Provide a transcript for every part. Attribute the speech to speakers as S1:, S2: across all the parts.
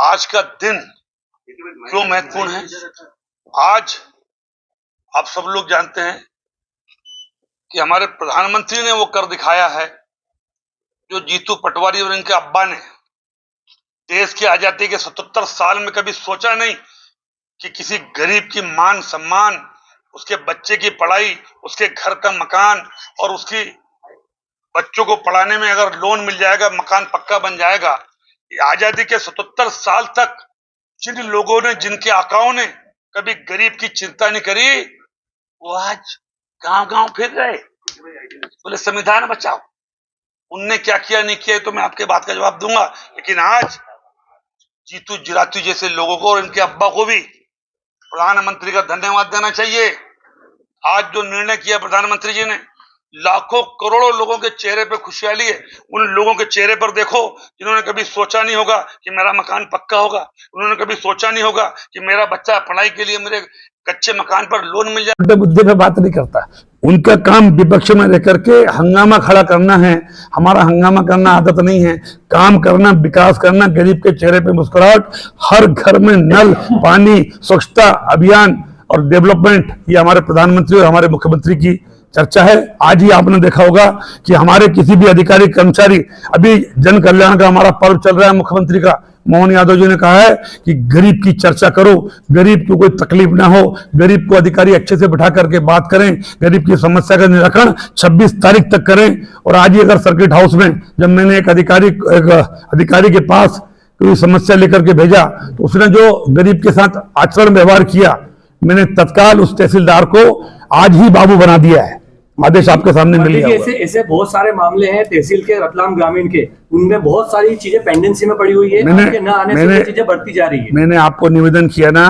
S1: आज का दिन क्यों महत्वपूर्ण है। आज आप सब लोग जानते हैं कि हमारे प्रधानमंत्री ने वो कर दिखाया है जो जीतू पटवारी और इनके अब्बा ने देश की आजादी के 77 साल में कभी सोचा नहीं कि किसी गरीब की मान सम्मान, उसके बच्चे की पढ़ाई, उसके घर का मकान और उसकी बच्चों को पढ़ाने में अगर लोन मिल जाएगा, मकान पक्का बन जाएगा। आजादी के 77 साल तक जिन लोगों ने, जिनके आकाओं ने कभी गरीब की चिंता नहीं करी, वो आज गांव-गांव फिर रहे, बोले संविधान बचाओ। उनने क्या किया नहीं किया तो मैं आपके बात का जवाब दूंगा, लेकिन आज जीतू जिरातू जैसे लोगों को और इनके अब्बा को भी प्रधानमंत्री का धन्यवाद देना चाहिए। आज जो निर्णय किया प्रधानमंत्री जी ने, लाखों करोड़ों लोगों के चेहरे पे खुशहाली है। उन लोगों के चेहरे पर देखो जिन्होंने कभी सोचा नहीं होगा कि मेरा मकान पक्का होगा, उन्होंने कभी सोचा नहीं होगा कि मेरा बच्चा पढ़ाई के लिए मेरे कच्चे मकान पर लोन मिल जाए।
S2: मुद्दे पे बात नहीं करता, उनका काम विपक्ष में रह करके हंगामा खड़ा करना है। हमारा हंगामा करना आदत नहीं है, काम करना, विकास करना, गरीब के चेहरे पे मुस्कुराहट, हर घर में नल, पानी, स्वच्छता अभियान और डेवलपमेंट, ये हमारे प्रधानमंत्री और हमारे मुख्यमंत्री की चर्चा है। आज ही आपने देखा होगा कि हमारे किसी भी अधिकारी कर्मचारी, अभी जन कल्याण का हमारा पर्व चल रहा है, मुख्यमंत्री का मोहन यादव जी ने कहा है कि गरीब की चर्चा करो, गरीब को कोई तकलीफ ना हो, गरीब को अधिकारी अच्छे से बिठा करके बात करें, गरीब की समस्या का निराकरण 26 तारीख तक करें। और आज ही अगर सर्किट हाउस में जब मैंने एक अधिकारी के पास कोई समस्या लेकर के भेजा तो उसने जो गरीब के साथ आचरण व्यवहार किया, मैंने तत्काल उस तहसीलदार को आज ही बाबू बना दिया है। आदेश आपके सामने मिल गया।
S3: ऐसे बहुत सारे मामले हैं तहसील के, रतलाम ग्रामीण के, उनमें बहुत सारी चीजें पेंडेंसी में पड़ी हुई है, न आने से चीजें बढ़ती जा रही है।
S2: मैंने आपको निवेदन किया ना,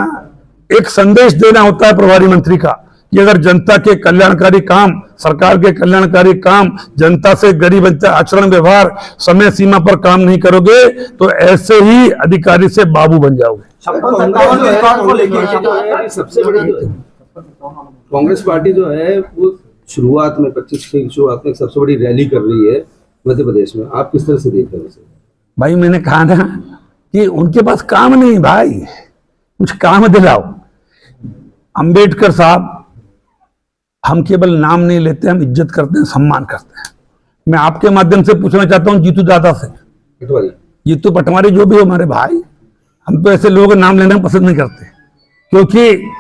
S2: एक संदेश देना होता है प्रभारी मंत्री का कि अगर जनता के कल्याणकारी काम, सरकार के कल्याणकारी काम, जनता से गरीब आचरण व्यवहार, समय सीमा पर काम नहीं करोगे तो ऐसे ही अधिकारी से बाबू बन जाओगे।
S4: सबसे बड़ी कांग्रेस पार्टी जो है वो शुरुआत में 25 की शुरुआत में सबसे बड़ी रैली कर रही है मध्य प्रदेश में, आप किस तरह से देख रहे हैं उसे?
S2: भाई मैंने कहा ना कि उनके पास काम नहीं, भाई कुछ काम दिलाओ। अंबेडकर साहब, हम केवल नाम नहीं लेते, हम इज्जत करते हैं, सम्मान करते हैं। मैं आपके माध्यम से पूछना चाहता हूं जीतू दादा से, जीतू पटवारी जो भी हो हमारे भाई, हम तो ऐसे लोगों का नाम लेना पसंद नहीं करते, क्योंकि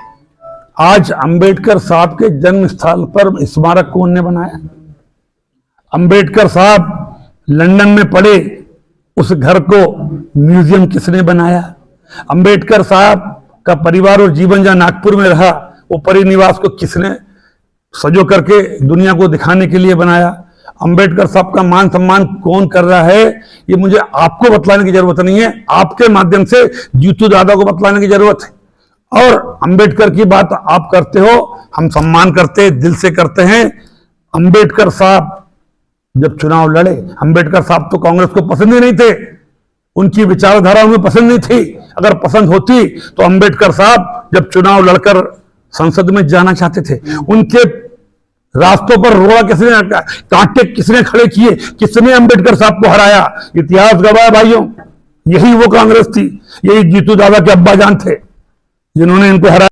S2: आज अंबेडकर साहब के जन्म स्थल पर स्मारक कौन ने बनाया? अंबेडकर साहब लंदन में पढ़े, उस घर को म्यूजियम किसने बनाया? अंबेडकर साहब का परिवार और जीवन जहां नागपुर में रहा, वो परिनिवास को किसने सजो करके दुनिया को दिखाने के लिए बनाया? अंबेडकर साहब का मान सम्मान कौन कर रहा है, ये मुझे आपको बतलाने की जरूरत नहीं है, आपके माध्यम से जीतू दादा को बतलाने की जरूरत है। और अंबेडकर की बात आप करते हो, हम सम्मान करते हैं, दिल से करते हैं। अंबेडकर साहब जब चुनाव लड़े, अंबेडकर साहब तो कांग्रेस को पसंद ही नहीं थे, उनकी विचारधारा उन्हें पसंद नहीं थी। अगर पसंद होती तो अंबेडकर साहब जब चुनाव लड़कर संसद में जाना चाहते थे, उनके रास्तों पर रोड़ा किसने, कांटे किसने खड़े किए, किसने अंबेडकर साहब को हराया? इतिहास गवाह है भाइयों, यही वो कांग्रेस थी, यही जीतू दादा के अब्बा जान थे जिन्होंने इनको हराया।